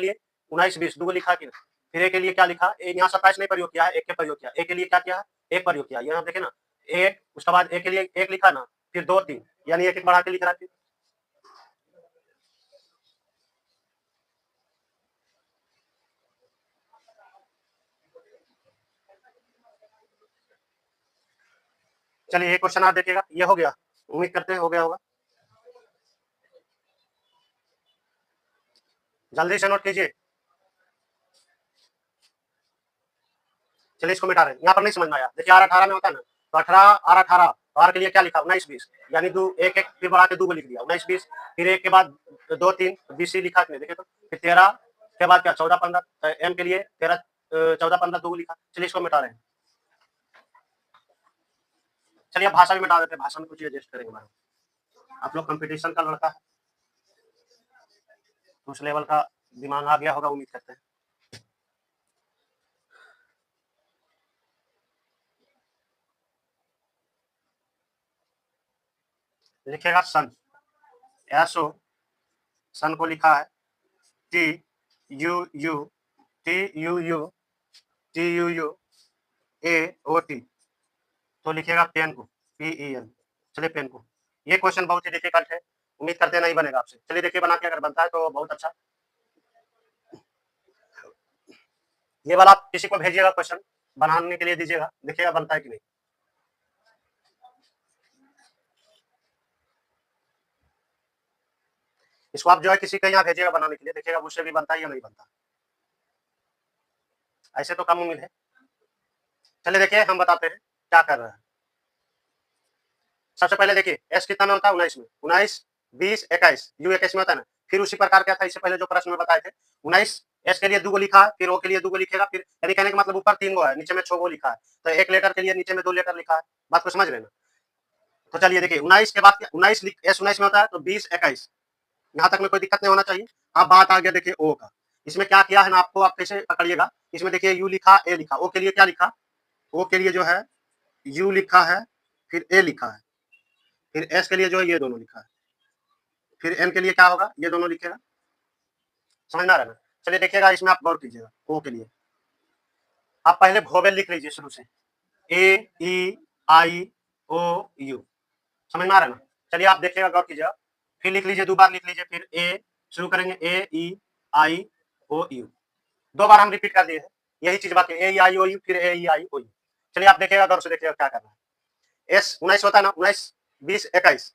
लिए 19, 20 2 गो लिखा कि फिर ए के लिए क्या लिखा? यहाँ 27 नहीं प्रयोग किया है, एक के प्रयोग किया। ए के लिए क्या किया है? एक प्रयोग किया। यहाँ देखे ना, एक, उसके बाद एक के लिए एक लिखा ना, फिर 2 3, यानी एक एक बढ़ा के लिख रहा है। चलिए ये क्वेश्चन आप देखिएगा, ये हो गया, उम्मीद करते हैं हो गया होगा। जल्दी से नोट कीजिए। चलिए इसको मिटा रहे हैं, यहाँ पर नहीं समझ में आया। देखिए आर 18 में होता है ना, तो 18 आर 18, तो आर के लिए क्या लिखा 19 20, यानी दो एक एक फिर बढ़ा के दो को लिख दिया 19 20, फिर एक के बाद 2 3 20 लिखा इसने, देखिए तो फिर 13 के बाद क्या 14 15, एम के लिए 13 14 15 दो लिखा। चलिए इसको मिटा रहे हैं। चलिए अब भाषा भी मिटा देते हैं, भाषा में कुछ एडजस्ट करेंगे हमारे। आप लोग कंपटीशन का लड़का है, तो उस लेवल का दिमाग आ गया होगा, उम्मीद करते हैं। लिखेगा सन, एसओ, सन को लिखा है T U U T U U T U U A O T, तो लिखेगा पेन को पी ई एन। चलिए पेन को, ये क्वेश्चन बहुत ही डिफिकल्ट है, उम्मीद करते नहीं बनेगा आपसे। चलिए देखिए बना के, अगर बनता है तो बहुत अच्छा। ये वाला आप किसी को भेजिएगा, क्वेश्चन बनाने के लिए दीजिएगा, देखिएगा बनता है कि नहीं। इसको आप जो है किसी के यहाँ भेजिएगा बनाने के लिए, देखिएगा उससे भी बनता है या नहीं बनता। ऐसे तो कम उम्मीद है। चलिए देखिए हम बताते हैं क्या कर रहे हैं। सबसे पहले देखिए एस कितना में होता है 19 में, 19 20 21, यू 21 में होता है ना। फिर उसी प्रकार क्या था इससे पहले जो प्रश्न में बताए थे, 19 एस के लिए दो लिखा है, फिर ओ के लिए दो लिखेगा, फिर यानी कहने का मतलब ऊपर 3 है, नीचे में 6 लिखा है, तो एक लेटर के लिए नीचे में 2 लेटर लिखा है। बात को समझ रहे ना। तो चलिए देखिए 19 के बाद 19 एस 19 में होता है, तो 20 21, यहाँ तक में कोई दिक्कत नहीं होना चाहिए। अब बात आ गया देखिए ओ का, इसमें क्या किया है ना, आपको आप कैसे पकड़िएगा। इसमें देखिए यू लिखा ए लिखा, ओ के लिए क्या लिखा, ओ के लिए जो है यू लिखा है, फिर ए लिखा है, फिर एस के लिए जो है ये दोनों लिखा है, फिर एन के लिए क्या होगा, ये दोनों लिखेगा। समझ में आ रहा है ना। चलिए देखिएगा इसमें आप गौर कीजिएगा, ओ के लिए आप पहले वोवेल लिख लीजिए शुरू से, ए ई आई ओ यू। समझ में आ रहा है ना। चलिए आप देखिएगा, गौर कीजिएगा, फिर लिख लीजिए, दो बार लिख लीजिए, फिर ए शुरू करेंगे, ए ई आई ओ यू, दो बार हम रिपीट कर दिए हैं, यही चीज बाकी, ए ई आई ओ यू, फिर ए ई आई ओ यू। चलिए आप देखिएगा, गौर से देखिएगा क्या करना है। एस 19 होता है ना, 19 20 21,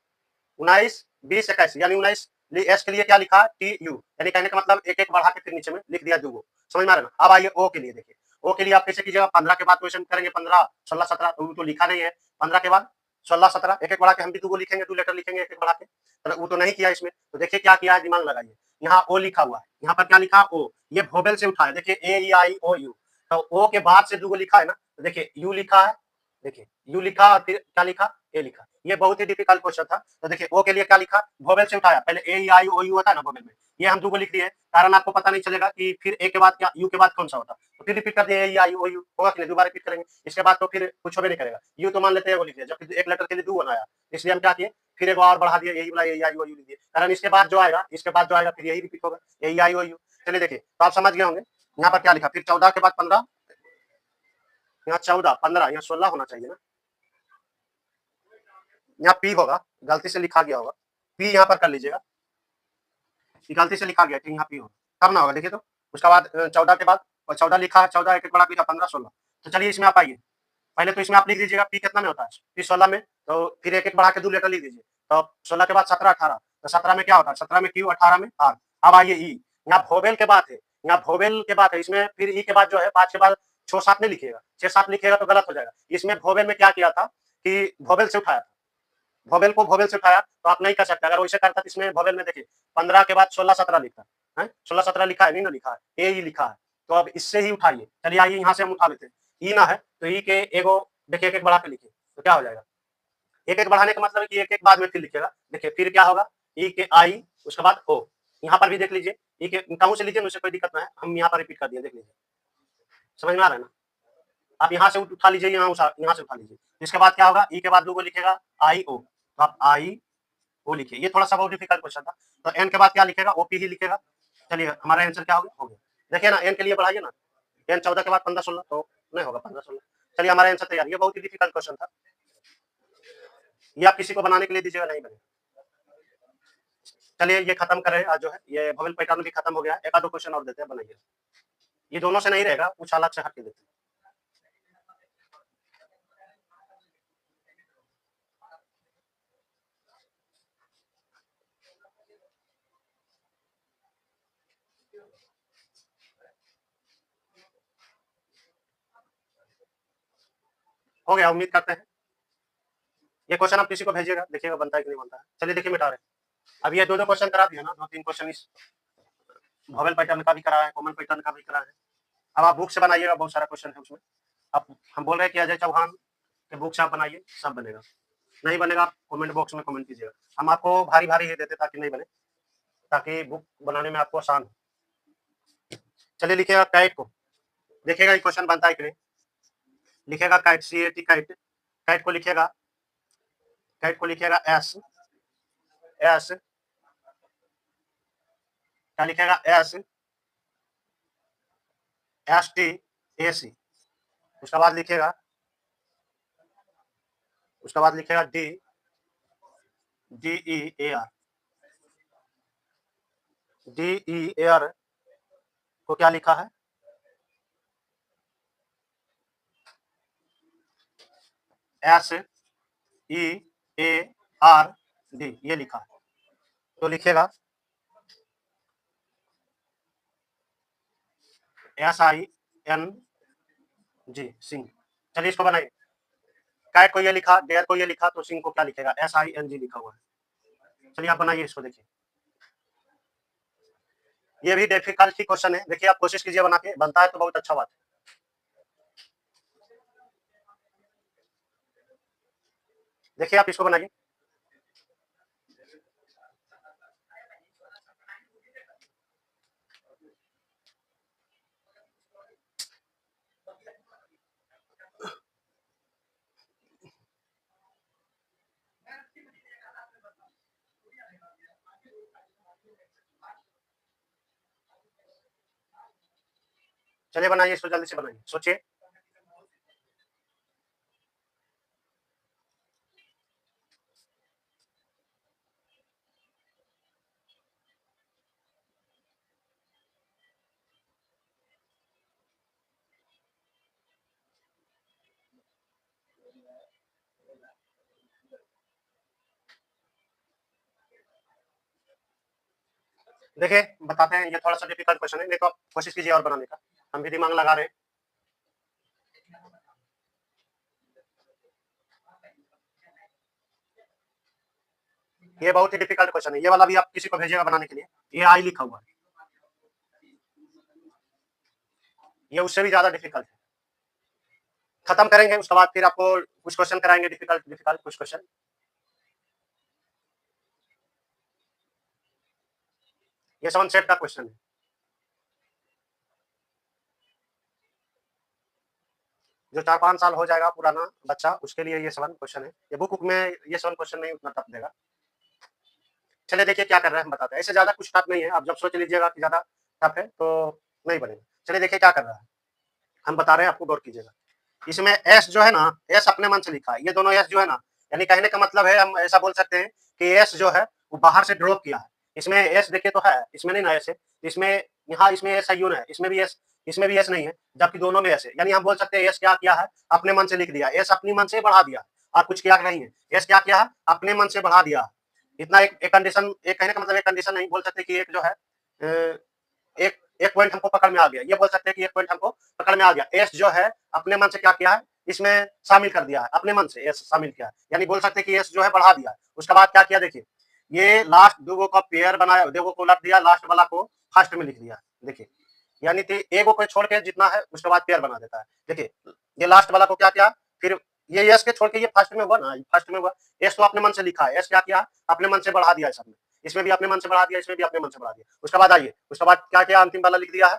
19 20 21, यानी 19 एस के लिए क्या लिखा टी यू, यानी कहने का मतलब एक एक बढ़ा के फिर नीचे में लिख दिया दो। समझ में आ रहा है ना। अब आइए ओ के लिए, देखिए ओ के लिए आप कैसे कीजिएगा, 15 के बाद क्वेश्चन करेंगे, 15 16 17, तो लिखा नहीं है, 15 के बाद 16 17 एक एक बढ़ा के हम भी दो लिखेंगे, दो लेटर लिखेंगे एक एक बढ़ा के, तो वो तो नहीं किया इसमें। तो देखिए क्या किया है, दिमाग लगाइए, यहाँ ओ लिखा हुआ है, यहाँ पर क्या लिखा ओ, ये वोवेल से उठा है, देखिए ए ई आई ओ यू, तो ओ के बाद से दो लिखा है ना, तो देखिए यू लिखा है, देखिए यू लिखा और फिर क्या लिखा ए लिखा। ये बहुत ही डिफिकल्ट क्वेश्चन था। तो देखिए ओ के लिए क्या लिखा, वोवेल से उठाया, पहले ए आई ओ यू होता है ना वोवेल में, ये हम दो लिख दिए, कारण आपको पता नहीं चलेगा कि फिर ए के बाद क्या, यू के बाद कौन सा होता, तो फिर रिपीट कर दिए ए आई ओ यू, होगा कि नहीं, दोबारा रिपीट करेंगे, इसके बाद तो फिर कुछ भी नहीं करेगा। यू तो मान लेते हैं वो लिख दिया, जबकि एक लेटर के लिए दो बनाया, इसलिए हम क्या किए, फिर एक और बढ़ा दिया, यही वाला ए आई ओ यू लिख दिए, कारण इसके बाद जो आएगा, इसके बाद जो आएगा फिर यही रिपीट होगा, ए आई ओ यू। चलिए देखिए तो आप समझ गए होंगे, यहाँ पर क्या लिखा, फिर 14 के बाद 15, यहाँ 14 15, यहाँ 16 होना चाहिए ना, यहाँ पी होगा, गलती से लिखा गया होगा, पी यहाँ पर कर लीजिएगा, गलती से लिखा गया कि यहाँ पी होगा, तब ना होगा। देखिए तो उसके बाद 14 के बाद, और 14 लिखा है, 14 एक एक बड़ा पीछा 15 16, तो चलिए इसमें आप आइए, पहले तो इसमें आप लिख दीजिएगा पी कितना में होता है, पी 16 में, तो फिर एक एक बढ़ा के दो लेटर लिख दीजिए, तो 16 के बाद 17 18, तो 17 में क्या होता है, 17 में क्यू, 18 में आर। अब आइए ई, यहाँ वोवेल के बाद है, यहाँ वोवेल के बाद है, इसमें फिर ई के बाद जो है 5 के बाद 6 7 नहीं लिखिएगा, 6 7 लिखिएगा तो गलत हो जाएगा। इसमें वोवेल में क्या किया था कि वोवेल से उठाया था, वोवेल को वोवेल से उठाया, तो आप नहीं कर सकते। अगर वैसे करता तो इसमें वोवेल में देखिए 15 के बाद 16 17 लिखा है, 16 17 लिखा है नहीं ना, लिखा है ए ही लिखा है, तो अब इससे ही उठाइए। चलिए आइए यहाँ से हम उठा लेते हैं, ई ना है तो ई के एगो देखिए एक एक बढ़ा के लिखिए, तो क्या हो जाएगा, एक एक बढ़ाने का मतलब है कि एक एक बाद में फिर लिखिएगा। देखिए फिर क्या होगा, ई के आई, उसके बाद ओ, यहाँ पर भी देख लीजिए, ई के कहूँ से लीजिए, मुझसे कोई दिक्कत ना है, हम यहाँ पर रिपीट कर दिए, देख लीजिए समझ में आ रहा है ना। आप यहाँ से उठा लीजिए, यहाँ से उठा लीजिए, इसके बाद क्या होगा, ई के बाद दो लिखेगा आई ओ, तो आप आई वो लिखिए, ये थोड़ा सा बहुत डिफिकल्ट क्वेश्चन था। तो एन के बाद क्या लिखेगा, ओपी ही लिखेगा। चलिए हमारा आंसर क्या हो गया, देखिए ना एन के लिए बढ़ाइए ना, एन 14 के बाद 15 16, तो नहीं होगा 15 16। चलिए हमारा आंसर तैयार, ये बहुत ही डिफिकल्ट क्वेश्चन था। ये आप किसी को बनाने के लिए दीजिएगा, नहीं बनेगा। चलिए ये खत्म करें, आज जो है ये बबल पैटर्न भी खत्म हो गया, एक आध दो क्वेश्चन और देते हैं, बनाइए। ये दोनों से नहीं रहेगा, कुछ अलग से हट के देते हैं। हो गया, उम्मीद करते हैं। ये क्वेश्चन आप किसी को भेजिएगा, देखिएगा बनता है कि नहीं बनता है। चलिए देखिए मिटा रहे हैं। अब ये दो क्वेश्चन करा दिया ना, 2-3 क्वेश्चन इस वोवेल पैटर्न का भी करा है, कॉमन पैटर्न का भी करा है। अब आप बुक से बनाइएगा, बहुत सारा क्वेश्चन है उसमें। अब हम बोल रहे हैं कि अजय चौहान के बुक से आप बनाइए, सब बनेगा। नहीं बनेगा आप कमेंट बॉक्स में कमेंट कीजिएगा। हम आपको भारी भारी ही देते ताकि नहीं बने, ताकि बुक बनाने में आपको आसान हो। चलिए लिखिएगा काइट को, देखिएगा ये क्वेश्चन बनता है कि नहीं। लिखेगा काइट, CAT काइट, काइट को लिखिएगा, काइट को लिखिएगा एस, एस क्या लिखेगा, एस STAC। उसके बाद लिखेगा, उसके बाद लिखेगा DEAR, DEAR को क्या लिखा है, SEARD, ये लिखा है। तो लिखेगा SING, सिंह। चलिए इसको बनाइए। कैट को ये लिखा, डेयर को ये लिखा, तो सिंह को क्या लिखेगा, SING लिखा हुआ है। चलिए आप बनाइए इसको, देखिए ये भी डिफिकल्ट ही क्वेश्चन है। देखिए आप कोशिश कीजिए बना के, बनता है तो बहुत अच्छा बात है। देखिए आप इसको बनाइए। चलिए बनाइए इसको, जल्दी से बनाइए, सोचिए। देखिए बताते हैं, ये थोड़ा सा डिफिकल्ट क्वेश्चन है, नहीं तो आप कोशिश कीजिए और बनाने का, हम भी दिमाग लगा रहे हैं। ये बहुत ही डिफिकल्ट क्वेश्चन है, ये वाला भी आप किसी को भेजिएगा बनाने के लिए। ये आई लिखा हुआ है, ये उससे भी ज्यादा डिफिकल्ट है। खत्म करेंगे, उसके बाद फिर आपको कुछ क्वेश्चन कराएंगे, डिफिकल्ट डिफिकल्ट कुछ क्वेश्चन। ये 7 सेट का क्वेश्चन है। जो 4-5 साल हो जाएगा पुराना बच्चा, उसके लिए ये 7 क्वेश्चन है। ये बुक में ये 7 क्वेश्चन नहीं उतना टफ देगा। चलिए देखिए क्या कर रहा है, हम बताते हैं। ऐसे ज्यादा कुछ टफ नहीं है, आप जब सोच लीजिएगा कि ज्यादा टफ है तो नहीं बनेगा। चलिए देखिए क्या कर रहा है, हम बता रहे हैं, आपको गौर कीजिएगा। इसमें एस जो है ना, एस अपने मन से लिखा है। ये दोनों एस जो है ना, यानी कहने का मतलब है, हम ऐसा बोल सकते हैं कि एस जो है वो बाहर से ड्रॉप किया है। इसमें एस देखिए तो है, इसमें नहीं ना एस है, इसमें यहाँ इसमें एस है, इसमें भी एस, इसमें भी एस नहीं है, जबकि दोनों में एस है। यानी हम बोल सकते हैं एस क्या किया है, अपने मन से लिख दिया। एस अपनी मन से बढ़ा दिया और कुछ किया नहीं है। एस क्या किया है, अपने मन से बढ़ा दिया। इतना एक कंडीशन, एक कहने का मतलब एक कंडीशन नहीं बोल सकते कि एक जो है एक एक पॉइंट हमको पकड़ में आ गया। ये बोल सकते हैं कि एक पॉइंट हमको पकड़ में आ गया। एस जो है अपने मन से क्या किया है, इसमें शामिल कर दिया है, अपने मन से एस शामिल किया है। यानी बोल सकते हैं कि एस जो है बढ़ा दिया है। उसके बाद क्या किया, देखिए ये लास्ट दो का पेयर बनाया, देखो को उलट दिया, लास्ट वाला को फर्स्ट में लिख दिया। देखिए यानी एगो को छोड़ के जितना है उसके बाद पेयर बना देता है। देखिए ये लास्ट वाला को क्या किया, फिर ये एस के छोड़ के ये फर्स्ट में हुआ ना, फर्स्ट में हुआ। एस तो अपने मन से लिखा है, एस क्या किया, अपने मन से बढ़ा दिया सबने। इसमें भी अपने मन से बढ़ा दिया, इसमें भी अपने मन से बढ़ा दिया। उसके बाद आइए, उसके बाद क्या किया, अंतिम वाला लिख दिया है।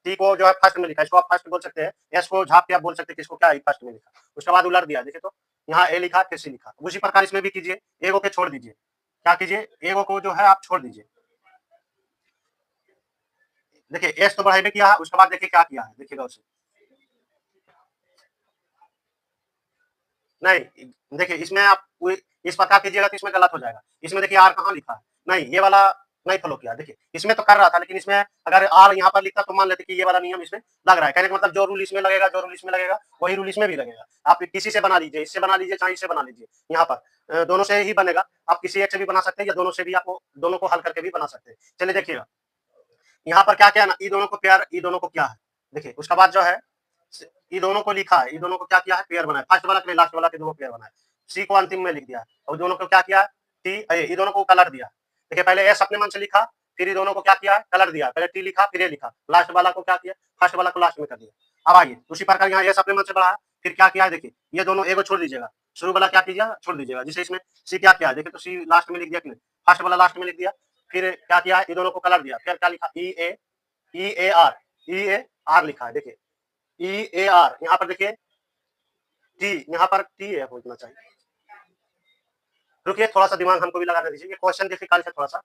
टी को जो है फर्स्ट में लिखा, इसको आप फर्स्ट बोल सकते हैं। एस को झाप के आप बोल सकते हैं कि इसको क्या है, फर्स्ट में लिखा। उसके बाद उलट दिया, देखिए तो यहाँ ए लिखा, फिर सी लिखा। उसी प्रकार इसमें भी कीजिए, एगो के छोड़ दीजिए। क्या कीजिए, एगो को जो है आप छोड़ दीजिए। देखिए एस तो बढ़ाई किया है, उसके बाद देखिए क्या किया है, देखिएगा उसे। नहीं देखिए इसमें आप इस प्रकार कीजिएगा तो इसमें गलत हो जाएगा। इसमें देखिए आर कहाँ लिखा है, नहीं ये वाला नहीं फॉलो किया। देखिए इसमें तो कर रहा था, लेकिन इसमें अगर आर यहाँ पर लिखता तो मान लेते कि ये वाला नियम इसमें लग रहा है। कहने का मतलब जो रूल इसमें लगेगा, जो रूल इसमें लगेगा, वही रूल इसमें भी लगेगा। आप किसी से बना लीजिए, इससे बना लीजिए, चाहे इससे बना लीजिए, यहाँ पर दोनों से ही बनेगा। आप किसी एक से भी बना सकते हैं या दोनों से भी, आपको दोनों को हल करके भी बना सकते हैं। चलिए देखिएगा यहाँ पर क्या क्या है ना, ई दोनों को पेयर, ई दोनों को क्या है, देखिए उसका बाद जो है ई दोनों को लिखा है, ई दोनों को क्या किया है, पेयर बनाया, फर्स्ट वाला के लिए लास्ट वाला के दोनों पेयर बनाया, सी को अंतिम में लिख दिया और दोनों को क्या किया, टी, ई दोनों को कलर दिया। देखिए पहले एस अपने मन से लिखा, फिर ई दोनों को क्या किया, कलर दिया, पहले टी लिखा फिर ए लिखा, लास्ट वाला को क्या किया, फर्स्ट वाला को लास्ट में कर दिया। अब आइए उसी प्रकार यहाँ एस अपने मन से बढ़ाया, फिर क्या किया है, देखिए ये दोनों ए को छोड़ दीजिएगा, शुरू वाला क्या कीजिएगा, छोड़ दीजिएगा। जिसे इसमें सी क्या किया, देखिए तो सी लास्ट में लिख दिया कि नहीं, फर्स्ट वाला लास्ट में लिख दिया, फिर क्या किया, ई दोनों को कलर दिया, फिर क्या लिखा, ई A R, E A R लिखा है, देखिए ई ए आर, यहाँ पर देखिए टी, यहाँ पर टी है होना चाहिए। रुकिए थोड़ा सा दिमाग हमको भी लगाने दीजिए, ये क्वेश्चन डिफिकल्ट है थोड़ा सा।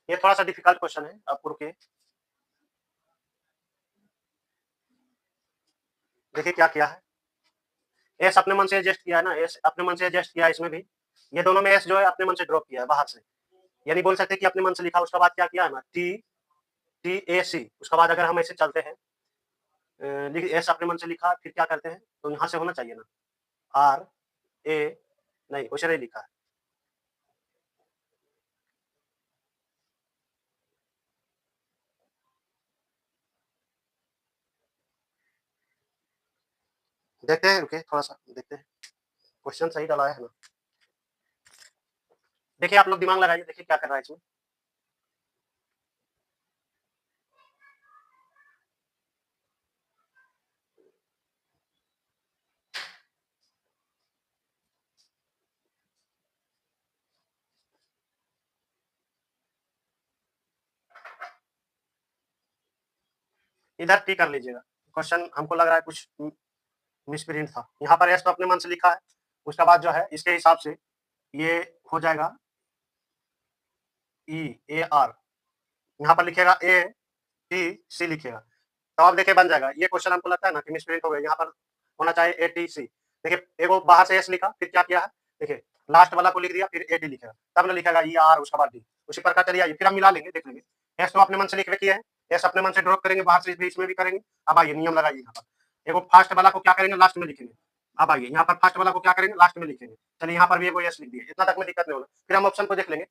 ये थोड़ा सा डिफिकल्ट क्वेश्चन है, आपको रुकिए। देखिए क्या किया है, एस अपने मन से एडजस्ट किया है ना, एस अपने मन से एडजस्ट किया है, इसमें भी ये दोनों में एस जो है अपने मन से ड्रॉप किया है बाहर से, यानी बोल सकते हैं कि अपने मन से लिखा, उसके बाद क्या किया है ना, टी, टी ए सी, उसके बाद अगर हम ऐसे चलते हैं, एस अपने मन से लिखा, फिर क्या करते हैं, तो यहाँ से होना चाहिए ना, आर ए, नहीं उसे नहीं लिखा है, देखते हैं, रुके थोड़ा सा देखते हैं, क्वेश्चन सही डाला है ना। देखिए आप लोग दिमाग लगाइए, देखिए क्या कर रहा है इसमें। इधर टी कर लीजिएगा, क्वेश्चन हमको लग रहा है कुछ मिसप्रिंट था। यहाँ पर एस तो अपने मन से लिखा है, उसका बाद जो है इसके हिसाब से ये हो जाएगा ई ए आर, यहाँ पर लिखेगा ए टी सी लिखेगा, तो अब देखिए बन जाएगा। ये क्वेश्चन हमको लगता है ना कि मिसप्रिंट हो गया, यहाँ पर होना चाहिए ए टी सी। देखिए एगो बाहर से एस लिखा, फिर क्या किया है, देखिए लास्ट वाला को लिख दिया, फिर ए टी लिखेगा, तब ना लिखेगा ई आर उसका बाद डी। उसी प्रकार चलिए आइए फिर हम मिला लेंगे, देख लेंगे। एस तो अपने मन से लिख रखी है, एस अपने मन से ड्रॉप करेंगे, बाहर से बीच में भी करेंगे। अब आइए नियम लगाइए, यहाँ पर एगो फर्स्ट वाला को क्या करेंगे, लास्ट में लिखेंगे। अब आइए यहाँ पर फर्स्ट वाला को क्या करेंगे, लास्ट में लिखेंगे। चलिए यहाँ पर भी एगो एस लिख दिए, इतना तक में दिक्कत नहीं होगा। फिर हम ऑप्शन को देख लेंगे,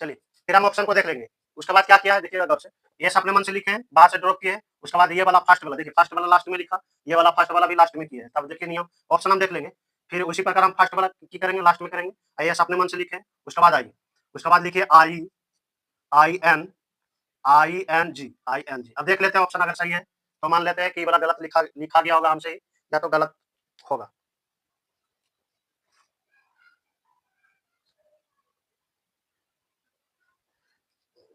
चलिए फिर हम ऑप्शन को देख लेंगे। उसके बाद क्या किया है, देखिएगा गौर से, एस अपने मन से लिखे हैं, बाहर से ड्रॉप किए हैं, उसके बाद ये वाला फर्स्ट वाला, देखिए फर्स्ट वाला लास्ट में लिखा, ये वाला फर्स्ट वाला भी लास्ट में किया है, तब देखिए नियम ऑप्शन हम देख लेंगे। फिर उसी प्रकार हम फर्स्ट वाला की करेंगे, लास्ट में करेंगे। एस अपने मन से लिखे, उसके बाद आइए, उसके बाद लिखिए I, I N, I N G, I N G. अब देख लेते हैं ऑप्शन अगर सही है तो मान लेते हैं कि ये वाला गलत लिखा लिखा गया होगा हमसे, या तो गलत होगा।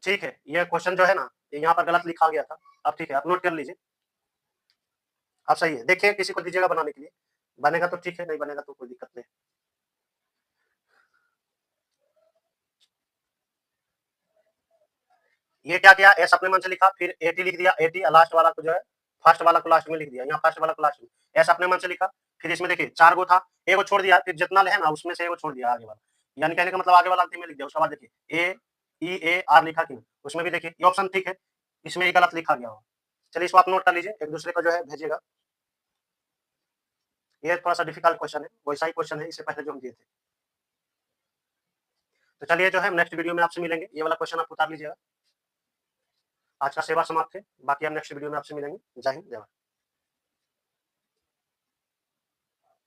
ठीक है, ये क्वेश्चन जो है ना, ये यहाँ पर गलत लिखा गया था। अब ठीक है, आप नोट कर लीजिए। अब सही है, देखिए किसी को दीजिएगा बनाने के लिए, बनेगा तो ठीक है, नहीं बनेगा तो कोई दिक्कत नहीं। ये क्या किया, एस अपने मन से लिखा, फिर एटी लिख दिया, एटी लास्ट वाला को जो है फर्स्ट वाला को लास्ट में लिख दिया, यहाँ फर्स्ट वाला को लास्ट में, एस अपने मन से लिखा। फिर इसमें देखिए चार गो था, एगो छोड़ दिया, फिर जितना है ना उसमें से एगो छोड़ दिया आगे वाला, यानी कहने का मतलब आगे वाला अंतिम में लिख दिया। उसके बाद देखिए ए ई ए आर लिखा कि नहीं, उसमें भी देखिए ये ऑप्शन ठीक है, इसमें ही गलत लिखा गया हो। चलिए इसको आप नोट कर लीजिए, एक दूसरे को जो है भेजिएगा। ये थोड़ा सा डिफिकल्ट क्वेश्चन है, वैसा ही क्वेश्चन है इससे पहले जो हम दिए थे। तो चलिए जो है नेक्स्ट वीडियो में आपसे मिलेंगे, ये वाला क्वेश्चन आप उतार लीजिएगा। आज का सेवा समाप्त है, बाकी हम नेक्स्ट वीडियो में आपसे मिलेंगे। जय हिंद, जय भारत।